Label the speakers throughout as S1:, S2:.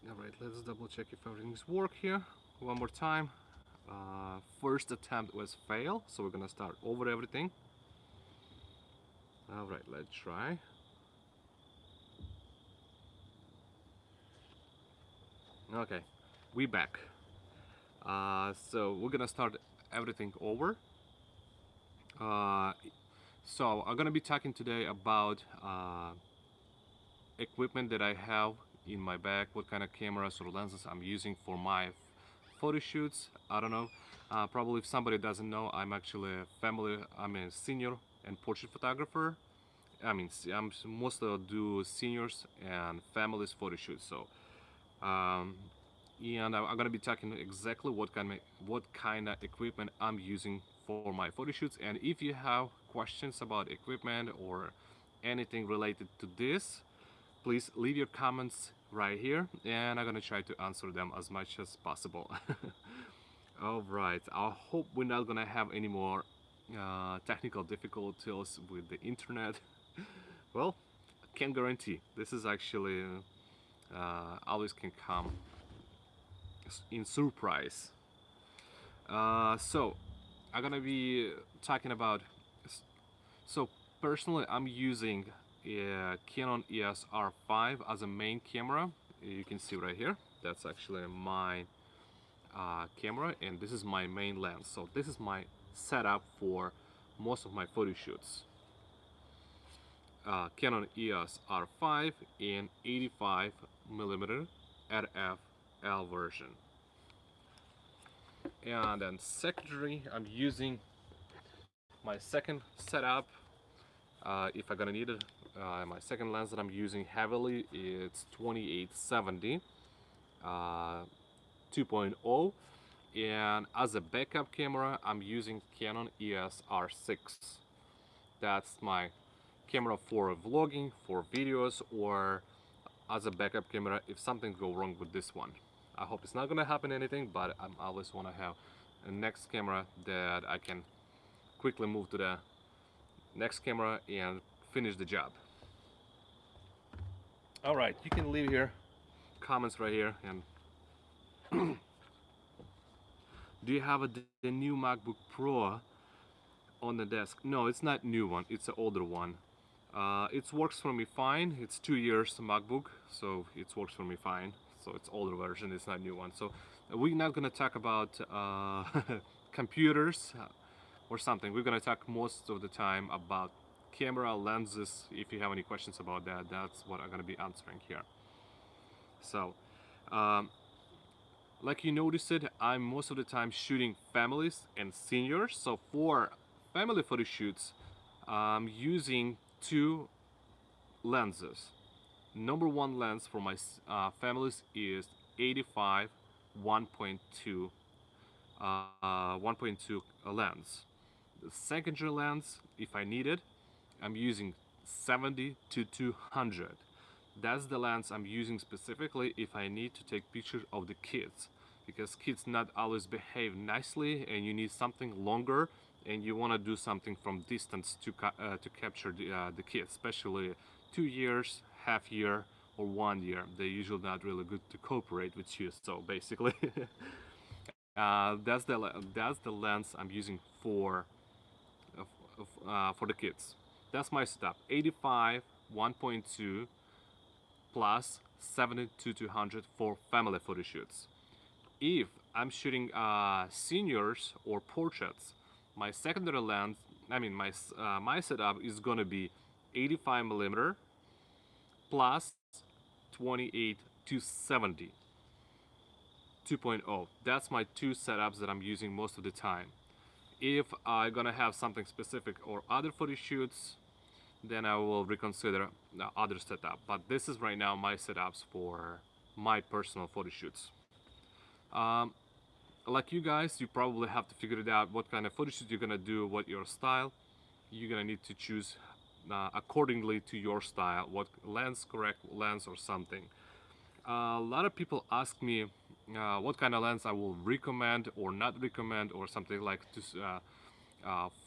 S1: Alright, let's double check if everything's work here. One more time. First attempt was fail, so we're gonna start over everything. Alright, let's try. Okay, we back. So we're gonna start everything over. So I'm gonna be talking today about equipment that I have in my bag, what kind of cameras or lenses I'm using for my photo shoots. I don't know. Probably if somebody doesn't know, I'm actually I'm a senior and portrait photographer. I'm mostly do seniors and families photo shoots. So, um, and I'm gonna be talking exactly what kind of equipment I'm using for my photo shoots. And if you have questions about equipment or anything related to this, please leave your comments right here, and I'm gonna try to answer them as much as possible. All right. I hope we're not gonna have any more technical difficulties with the internet. Well, can't guarantee. This is actually always can come in surprise. So I'm gonna be talking about. So personally, I'm using a Canon EOS R5 as a main camera. You can see right here. That's actually my camera, and this is my main lens. So this is my setup for most of my photo shoots. Canon EOS R5 in 85mm RF-L version. And then secondary, I'm using my second setup if I'm gonna need it. My second lens that I'm using heavily is 2870 2.0, and as a backup camera I'm using Canon EOS R6. That's my camera for vlogging, for videos, or as a backup camera if something go wrong with this one. I hope it's not gonna happen anything, but I always want to have a next camera that I can quickly move to the next camera and finish the job. All right, you can leave here comments right here. And do you have the new MacBook Pro on the desk? No, it's not new one, it's an older one. It works for me fine. It's 2 years MacBook, so it works for me fine. So it's older version, it's not new one. So we're not gonna talk about computers or something. We're gonna talk most of the time about camera lenses. If you have any questions about that, that's what I'm gonna be answering here. So like you noticed it, I'm most of the time shooting families and seniors. So for family photo shoots, I'm using two lenses. Number one lens for my families is 85 1.2 1.2 lens. The secondary lens, if I need it, I'm using 70 to 200. That's the lens I'm using specifically if I need to take pictures of the kids, because kids not always behave nicely and you need something longer and you want to do something from distance to capture the kids, especially 2 years, half year, or 1 year. They're usually not really good to cooperate with you. So basically, that's the lens I'm using for the kids. That's my setup: 85 1.2 plus 70 to 200 for family photo shoots. If I'm shooting seniors or portraits, my secondary lens, my setup is gonna be 85mm plus 28 to 70 2.0. That's my two setups that I'm using most of the time. If I'm gonna have something specific or other photo shoots, then I will reconsider the other setup. But this is right now my setups for my personal photo shoots. Um, like you guys, you probably have to figure it out what kind of photo shoot you're gonna do, what your style. You're gonna need to choose accordingly to your style, what lens, correct lens or something. A lot of people ask me what kind of lens I will recommend or not recommend, or something like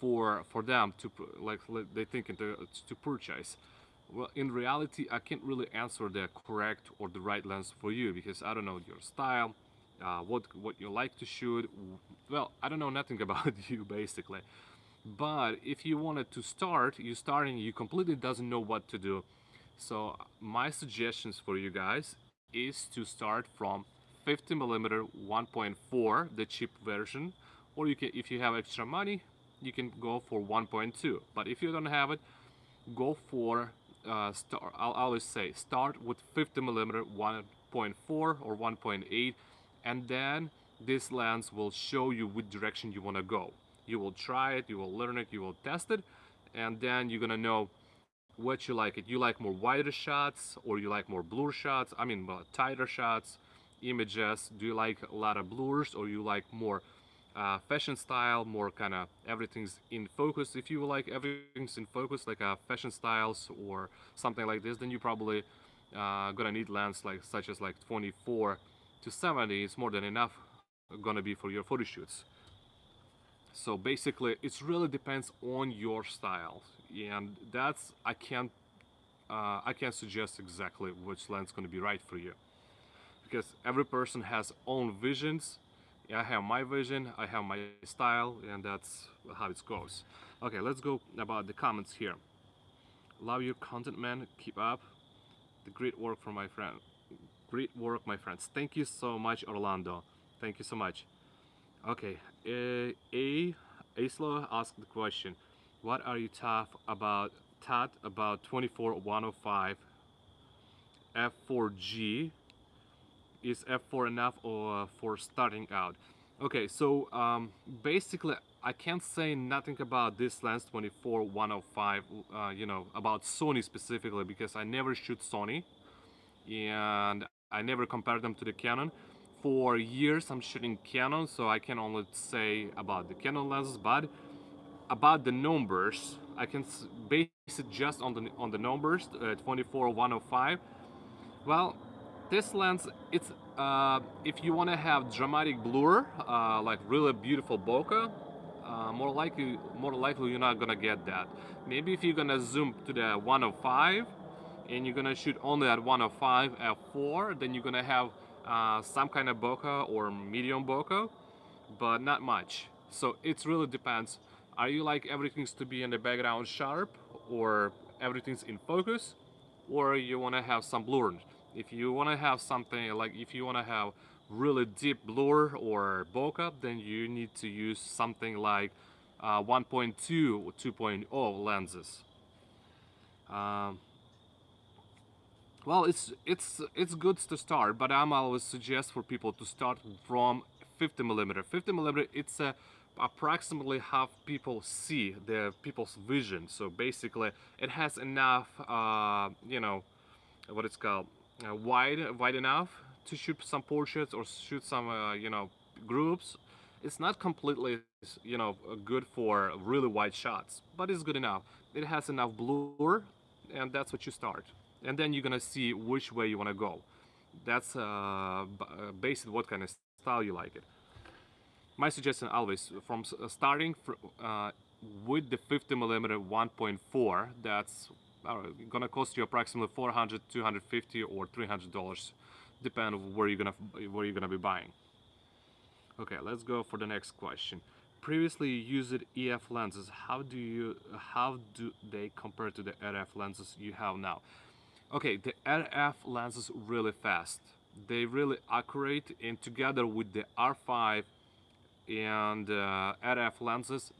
S1: for them to like they think to purchase. Well, in reality, I can't really answer the correct or the right lens for you because I don't know your style, what you like to shoot. Well, I don't know nothing about you basically. But if you wanted to start, you starting, you completely doesn't know what to do. So my suggestions for you guys is to start from 50 millimeter 1.4, the cheap version, or you can, if you have extra money, you can go for 1.2. But if you don't have it, go for I'll always say start with 50 millimeter 1.4 or 1.8, and then this lens will show you which direction you want to go. You will try it, you will learn it, you will test it, and then you're gonna know what you like. It you like more wider shots or you like more blur shots, I mean tighter shots, images. Do you like a lot of blurs or you like more fashion style, more kind of everything's in focus? If you like everything's in focus, like fashion styles or something like this, then you probably gonna need lens like such as like 24 to 70. It's more than enough gonna be for your photo shoots. So basically, it really depends on your style, and that's I can't suggest exactly which lens is gonna be right for you because every person has own visions. Yeah, I have my vision, I have my style, and that's how it goes. Okay, let's go about the comments here. Love your content, man. Keep up the great work from my friend. Great work, my friends. Thank you so much, Orlando. Thank you so much. Okay, A Aslo asked the question: what are you taught about 24105 F4G? Is F4 enough or for starting out? Okay, so basically I can't say nothing about this lens 24105, about Sony specifically because I never shoot Sony and I never compared them to the Canon. For years I'm shooting Canon, so I can only say about the Canon lenses, but about the numbers, I can base it just on the numbers, 24105. Well, this lens, it's if you want to have dramatic blur, like really beautiful bokeh, more likely you're not gonna get that. Maybe if you're gonna zoom to the 105 and you're gonna shoot only at 105 f4, then you're gonna have some kind of bokeh or medium bokeh, but not much. So it really depends. Are you like everything's to be in the background sharp, or everything's in focus, or you want to have some blur? If you want to have something like, if you want to have really deep blur or bokeh, then you need to use something like 1.2 or 2.0 lenses. Um, well, it's good to start, but I'm always suggest for people to start from 50 millimeter. 50 millimeter, it's approximately half people see the people's vision. So basically, it has enough, what it's called, wide enough to shoot some portraits or shoot some, groups. It's not completely, good for really wide shots, but it's good enough. It has enough blur, and that's what you start, and then you're gonna see which way you want to go. That's based on what kind of style you like it. My suggestion always from starting with the 50 millimeter 1.4, that's gonna cost you approximately 400, 250, or $300, depending on where you're gonna be buying. Okay, let's go for the next question. Previously you used EF lenses. How do they compare to the RF lenses you have now? Okay, the RF lenses really fast. They really accurate, and together with the R5 and RF lenses,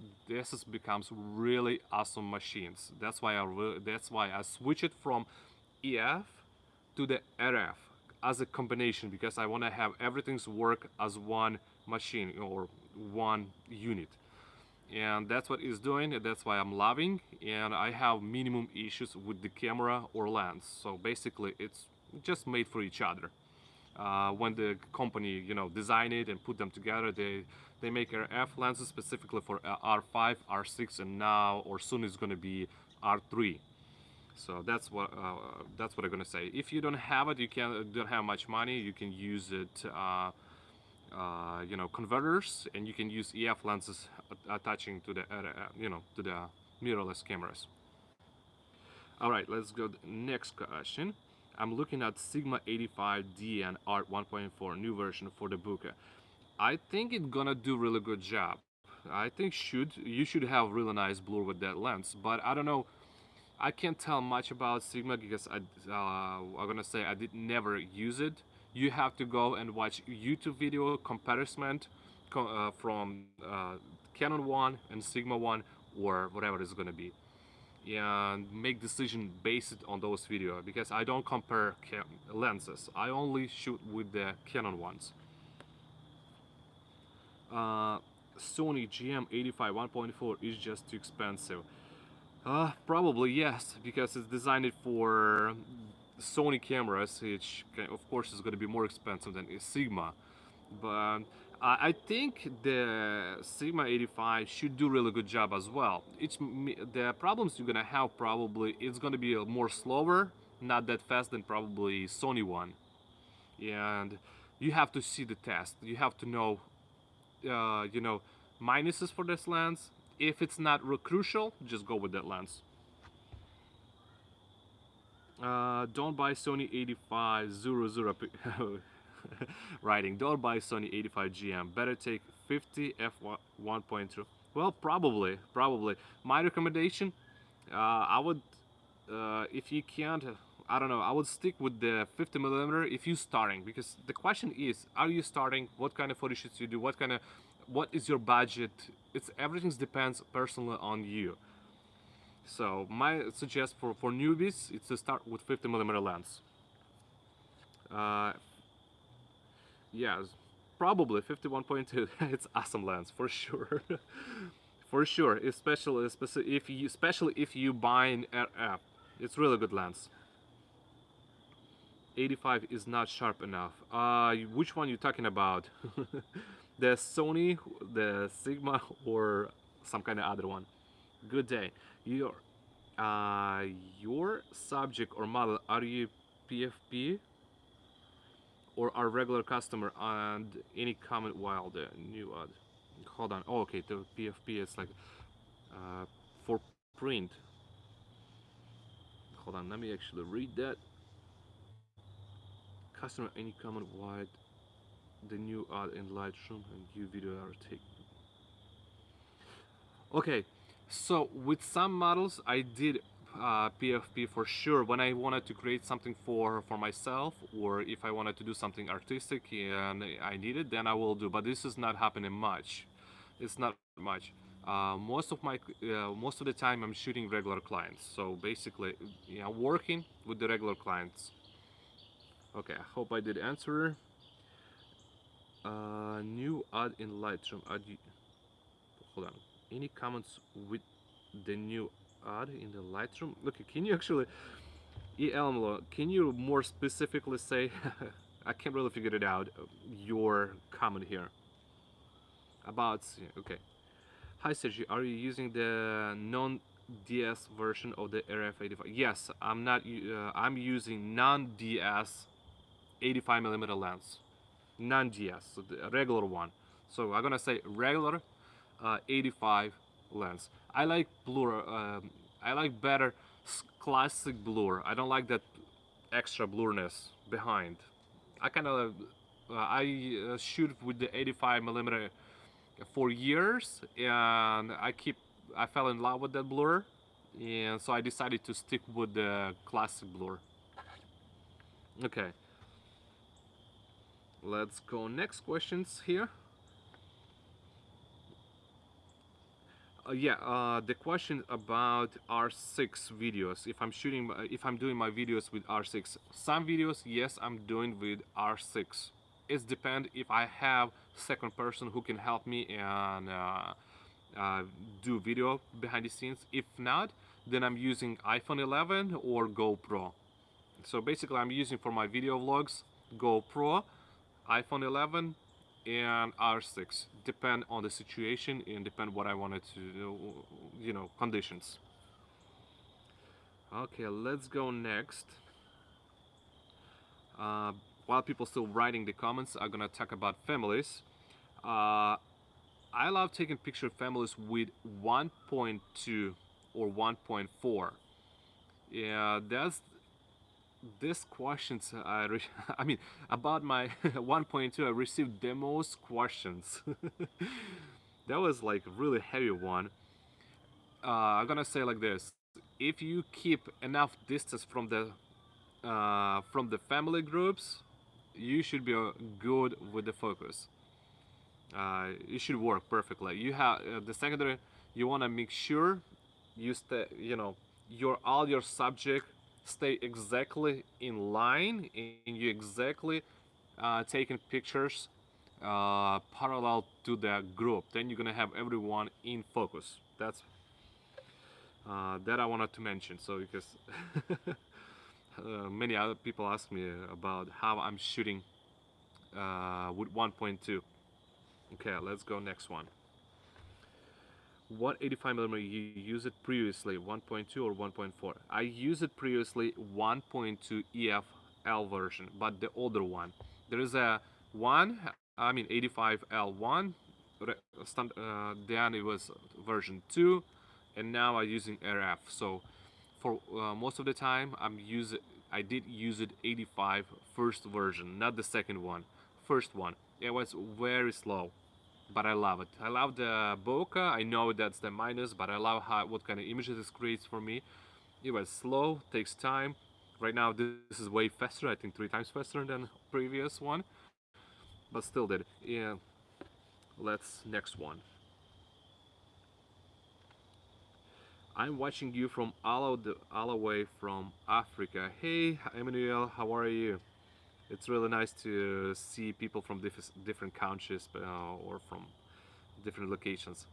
S1: becomes really awesome machines. That's why I switched from EF to the RF as a combination, because I want to have everything's work as one machine or one unit, and that's what it's doing, and that's why I'm loving, and I have minimum issues with the camera or lens. So basically it's just made for each other. When the company design it and put them together, they make RF lenses specifically for R5, R6, and now or soon is going to be R3. So that's what I'm gonna say. If you don't have it, don't have much money, you can use it, converters, and you can use EF lenses attaching to the to the mirrorless cameras. All right, let's go to the next question. I'm looking at Sigma 85D and Art 1.4 new version for the Buka. I think it's gonna do really good job. I think you should have really nice blur with that lens, but I don't know. I can't tell much about Sigma because I'm gonna say I did never use it. You have to go and watch YouTube video comparison from Canon one and Sigma one or whatever it's gonna be, and make decision based on those videos because I don't compare lenses. I only shoot with the Canon ones. Uh, Sony GM85 1.4 is just too expensive. Probably yes, because it's designed for Sony cameras, which of course is going to be more expensive than a Sigma. But I think the Sigma 85 should do really good job as well. The problems you're gonna have probably it's gonna be more slower, not that fast than probably Sony one. And you have to see the test. You have to know, minuses for this lens. If it's not real crucial, just go with that lens. Don't buy Sony 85 00 writing. Don't buy Sony 85 GM. Better take 50 f 1.2. Well, probably. My recommendation, I would, if you can't, I don't know. I would stick with the 50 millimeter if you're starting, because the question is, are you starting? What kind of photo shoots you do? What is your budget? It's everything depends personally on you. So my suggest for newbies, it's to start with 50 millimeter lens. Uh, yeah, probably 51.2. It's awesome lens for sure, for sure. Especially if you buy an RF, it's really good lens. 85 is not sharp enough. Which one you talking about? The Sony, the Sigma, or some kind of other one? Good day. Your uh, your subject or model, are you PFP or our regular customer, and any comment while the new ad? Hold on. Oh, okay. The PFP is like uh, for print. Hold on. Let me actually read that. Customer, any comment why the new ad in Lightroom and you video are taken? Okay, so with some models I did PFP for sure when I wanted to create something for myself, or if I wanted to do something artistic and I need it, then I will do. But this is not happening much. It's not much. Most of the time I'm shooting regular clients. So basically, working with the regular clients. Okay, I hope I did answer. New ad in Lightroom. Hold on. Any comments with the new ad in the Lightroom? Look, can you actually, Elmlo, can you more specifically say? I can't really figure it out. Your comment here about, okay. Hi Sergi, are you using the non-DS version of the RF85? Yes, I'm not. I'm using non-DS 85 millimeter lens, non-DS, so the regular one. So I'm gonna say regular 85 lens. I like blur. I like better classic blur. I don't like that extra blurriness behind. I kind of I shoot with the 85 millimeter for years, and I fell in love with that blur, and so I decided to stick with the classic blur. Okay, let's go next questions here. The question about R6 videos. If I'm doing my videos with R6, some videos, yes, I'm doing with R6. It depends if I have second person who can help me and do video behind the scenes. If not, then I'm using iPhone 11 or GoPro. So basically, I'm using for my video vlogs GoPro, iPhone 11, and R6. Depend on the situation and depend what I wanted to do, conditions. Okay, let's go next. While people still writing the comments, I'm gonna talk about families. I love taking picture of families with 1.2 or 1.4. Yeah, that's this questions I mean about my 1.2 I received the most questions. That was like a really heavy one. I'm gonna say like this: if you keep enough distance from the family groups, you should be good with the focus. It should work perfectly. You have the secondary. You want to make sure you stay. You know, your all your subject stay exactly in line, and you exactly taking pictures parallel to the group. Then you're gonna have everyone in focus. That's that I wanted to mention. So because many other people ask me about how I'm shooting with 1.2. Okay, let's go next one. What 85 millimeter you use it previously, 1.2 or 1.4? I used it previously 1.2 EFL version, but the older one. There is a one, I mean 85L1, then it was version 2, and now I'm using RF. So for most of the time I did use it 85 first version, not the second one. First one. It was very slow, but I love it. I love the bokeh. I know that's the minus, but I love how what kind of images it creates for me. It was slow, takes time. Right now this is way faster. I think 3 times faster than previous one, but still did. Yeah. Let's next one. I'm watching you from all the way from Africa. Hey, Emmanuel, how are you? It's really nice to see people from different countries or from different locations.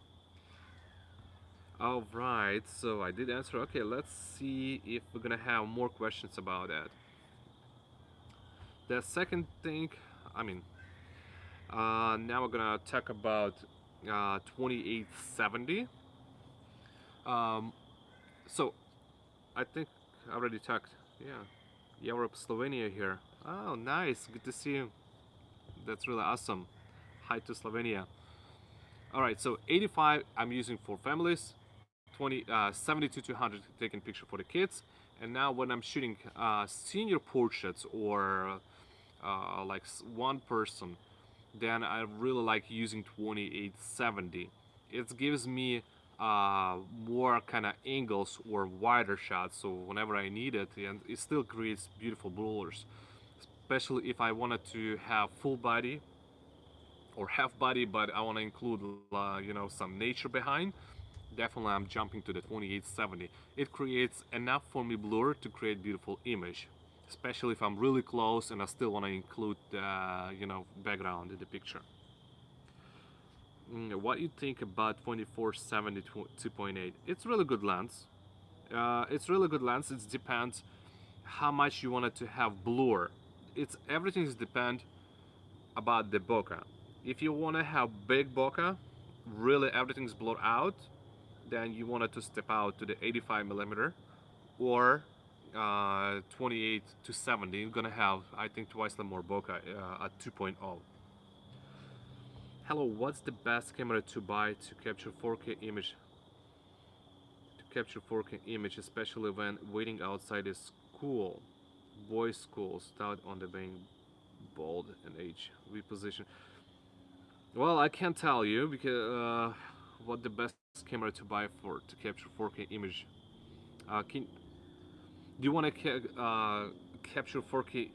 S1: All right, so I did answer. Okay, let's see if we're gonna have more questions about that. The second thing, I mean, now we're gonna talk about 2870. Um, so I think I already talked. Yeah, Europe, Slovenia here. Oh, nice. Good to see you. That's really awesome. Hi to Slovenia. All right, so 85 I'm using for families, 70 to 200 taking picture for the kids, and now when I'm shooting senior portraits or like one person, then I really like using 2870. It gives me more kind of angles or wider shots, so whenever I need it, and it still creates beautiful blurs. Especially if I wanted to have full body or half body, but I want to include some nature behind. Definitely, I'm jumping to the 2870. It creates enough for me blur to create beautiful image, especially if I'm really close and I still want to include background in the picture. What you think about 2470 2.8? It's really good lens. It's really good lens. It depends how much you want it to have blur. It's everything is depend about the bokeh. If you want to have big bokeh, really everything's blurred out, then you wanted to step out to the 85 millimeter or 28 to 70. You're gonna have, I think, twice the more bokeh at 2.0. Hello, what's the best camera to buy to capture 4K image? To capture 4K image, especially when waiting outside a school, boys' school, start on the being bold and age reposition. Well, I can't tell you because what the best camera to buy for to capture 4K image. Do you want to capture 4K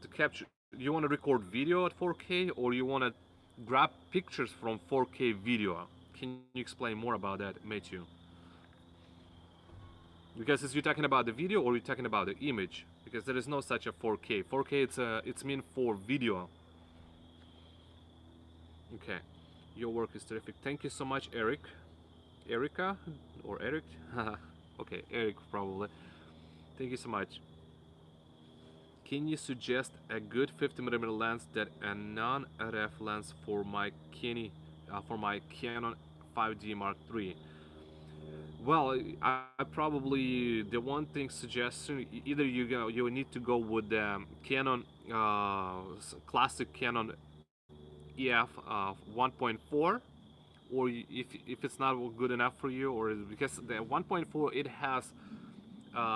S1: to capture? Do you want to record video at 4K or you want to grab pictures from 4K video? Can you explain more about that, Matthew? Because is you talking about the video or you talking about the image? Because there is no such a 4K. 4K it's meant for video. Okay, your work is terrific. Thank you so much, Eric. Erica or Eric? Okay, Eric probably. Thank you so much. Can you suggest a good 50mm lens that a non-RF lens for my Canon 5D Mark III? Well, I probably the one thing suggestion either you need to go with the Canon classic Canon EF 1.4, or if it's not good enough for you, or because the 1.4 it has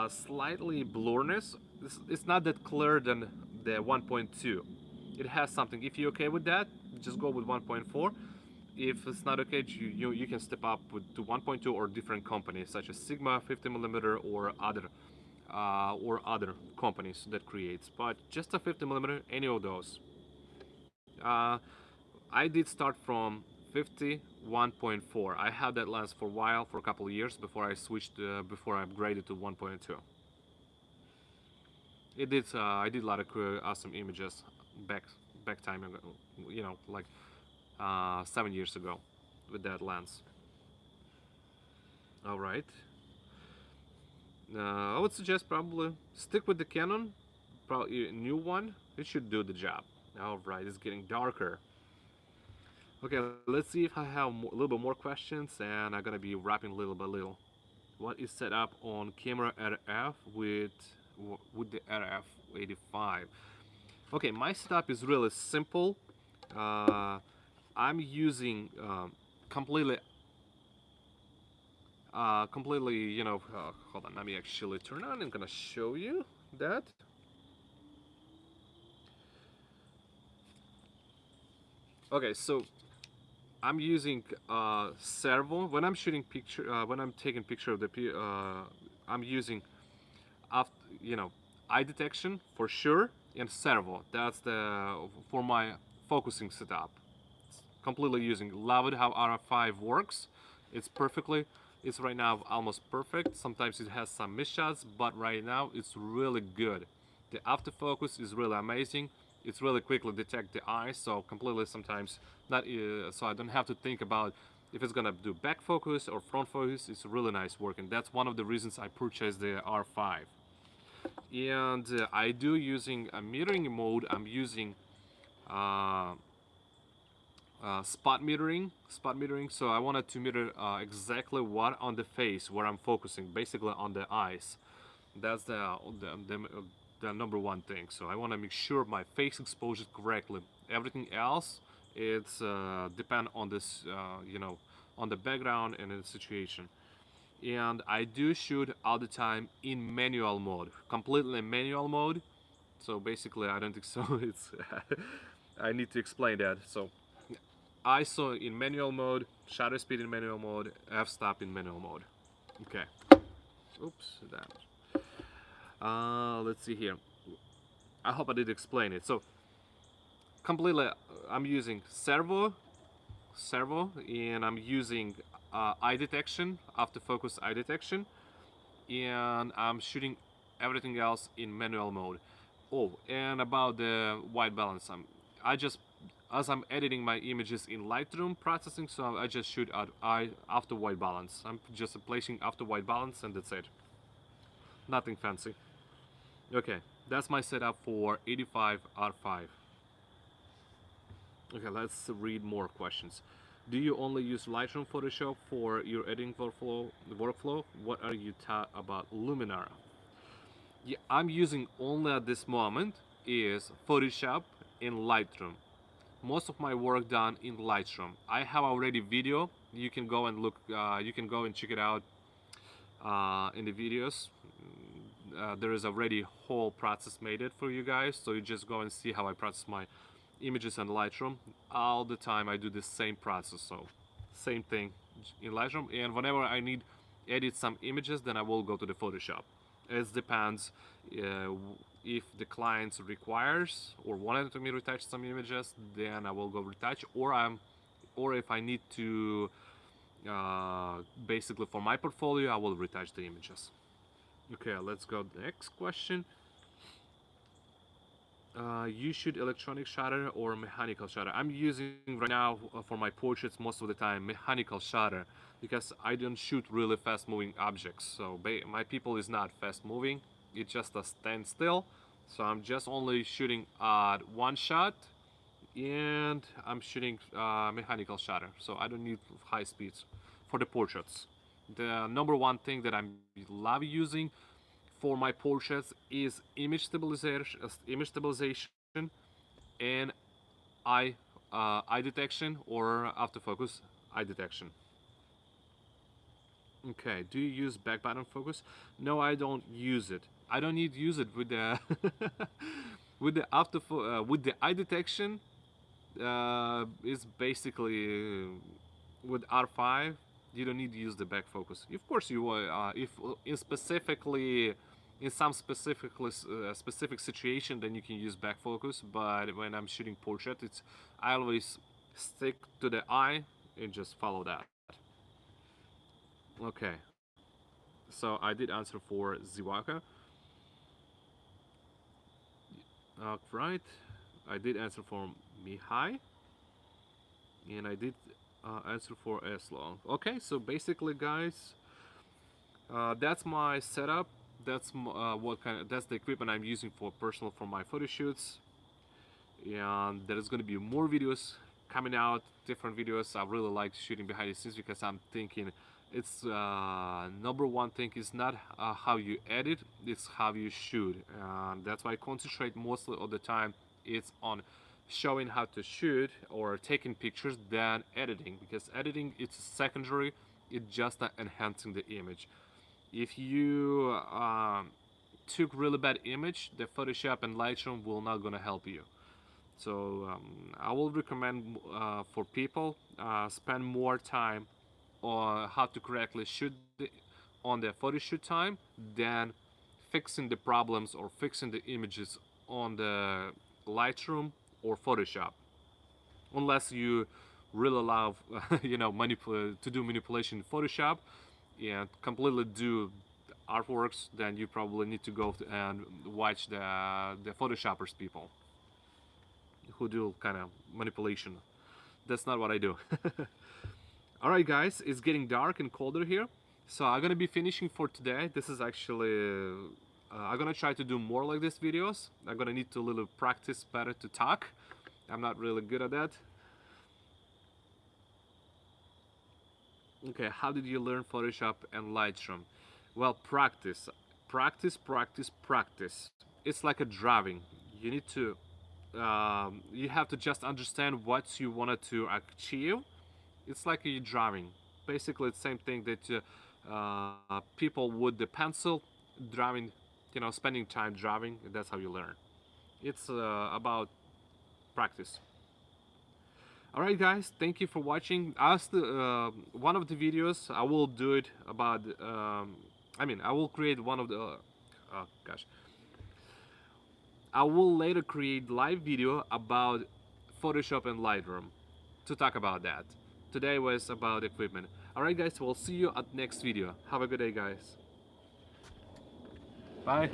S1: slightly blurriness. It's not that clear than the 1.2. It has something. If you're okay with that, just go with 1.4. If it's not okay, you can step up to 1.2 or different companies such as Sigma 50mm or other companies that creates. But just a 50mm, any of those. Uh, I did start from 51.4. I had that lens for a while, for a couple of years before I switched, before I upgraded to 1.2. It did. I did a lot of awesome images back time ago. Like 7 years ago, with that lens. All right. I would suggest probably stick with the Canon, probably a new one. It should do the job. All right, it's getting darker. Okay, let's see if I have a little bit more questions, and I'm gonna be wrapping little by little. What is set up on camera RF with the RF 85? Okay, my setup is really simple. Uh, I'm using completely, hold on, let me actually turn on. I'm gonna show you that. Okay, so I'm using servo when I'm shooting picture. When I'm taking picture of I'm using after eye detection for sure, and servo. That's the for my focusing setup. Completely using. Love it how RF5 works. It's perfectly. It's right now almost perfect. Sometimes it has some misshots, but right now it's really good. The autofocus is really amazing. It's really quickly detect the eye, so completely sometimes not. So I don't have to think about if it's gonna do back focus or front focus. It's really nice working. That's one of the reasons I purchased the R5. And I do using a metering mode. I'm using uh, spot metering. So I wanted to meter exactly what on the face where I'm focusing, basically on the eyes. That's the number one thing. So I want to make sure my face exposure correctly. Everything else, it's depend on this, on the background and the situation. And I do shoot all the time in manual mode, completely manual mode. So basically, I don't think so. It's I need to explain that. So ISO in manual mode, shutter speed in manual mode, f-stop in manual mode. Okay. Oops, that. Let's see here. I hope I did explain it. So completely, I'm using servo, and I'm using eye detection, autofocus eye detection, and I'm shooting everything else in manual mode. Oh, and about the white balance, I just as I'm editing my images in Lightroom processing, so I just shoot at after white balance. I'm just placing after white balance, and that's it. Nothing fancy. Okay, that's my setup for 85 R5. Okay, let's read more questions. Do you only use Lightroom Photoshop for your editing workflow? What are you taught about Luminara? Yeah, I'm using only at this moment is Photoshop and Lightroom. Most of my work done in Lightroom. I have already video. You can go and look. You can go and check it out in the videos. There is already whole process made it for you guys, so you just go and see how I process my images in Lightroom. All the time I do the same process, so same thing in Lightroom. And whenever I need edit some images, then I will go to the Photoshop. It depends if the client requires or wanted me to retouch some images, then I will go retouch, or if I need to basically for my portfolio, I will retouch the images. Okay, let's go to the next question. You shoot electronic shutter or mechanical shutter? I'm using right now for my portraits most of the time mechanical shutter because I don't shoot really fast moving objects. So my people is not fast moving, it's just a standstill. So I'm just only shooting one shot, and I'm shooting mechanical shutter. So I don't need high speeds for the portraits. The number one thing that I love using for my portraits is image stabilization and eye eye detection or autofocus eye detection. Okay, do you use back button focus? No, I don't use it. I don't need to use it with the with the eye detection. Is basically with R5. You don't need to use the back focus. Of course, you if in specifically in some specific situation, then you can use back focus. But when I'm shooting portrait, it's I always stick to the eye and just follow that. Okay, so I did answer for Ziwaka. Right. I did answer for Mihai. And I did answer for Eslong. Okay, so basically, guys, that's my setup. That's that's the equipment I'm using for personal for my photo shoots. And there is going to be more videos coming out, different videos. I really like shooting behind the scenes because I'm thinking it's number one thing is not how you edit, it's how you shoot. And that's why I concentrate mostly of the time it's on showing how to shoot or taking pictures than editing, because editing it's secondary, it's just enhancing the image. If you took really bad image, the Photoshop and Lightroom will not gonna help you. So I will recommend for people spend more time on how to correctly shoot on the photo shoot time than fixing the problems or fixing the images on the Lightroom or Photoshop. Unless you really love, to do manipulation in Photoshop and completely do artworks, then you probably need to go and watch the Photoshoppers people who do kind of manipulation. That's not what I do. Alright guys, it's getting dark and colder here, so I'm gonna be finishing for today. This is actually I'm gonna try to do more like these videos. I'm gonna need to a little practice better to talk. I'm not really good at that. Okay, how did you learn Photoshop and Lightroom? Well, practice. Practice, practice, practice. It's like a driving. You need to you have to just understand what you wanted to achieve. It's like you driving. Basically, it's the same thing that people with the pencil driving, spending time driving. That's how you learn. It's about practice. All right, guys. Thank you for watching. As the one of the videos, I will do it about. I will create one of the. Oh gosh. I will later create live video about Photoshop and Lightroom to talk about that. Today was about equipment. Alright guys, we'll see you at next video. Have a good day guys. Bye.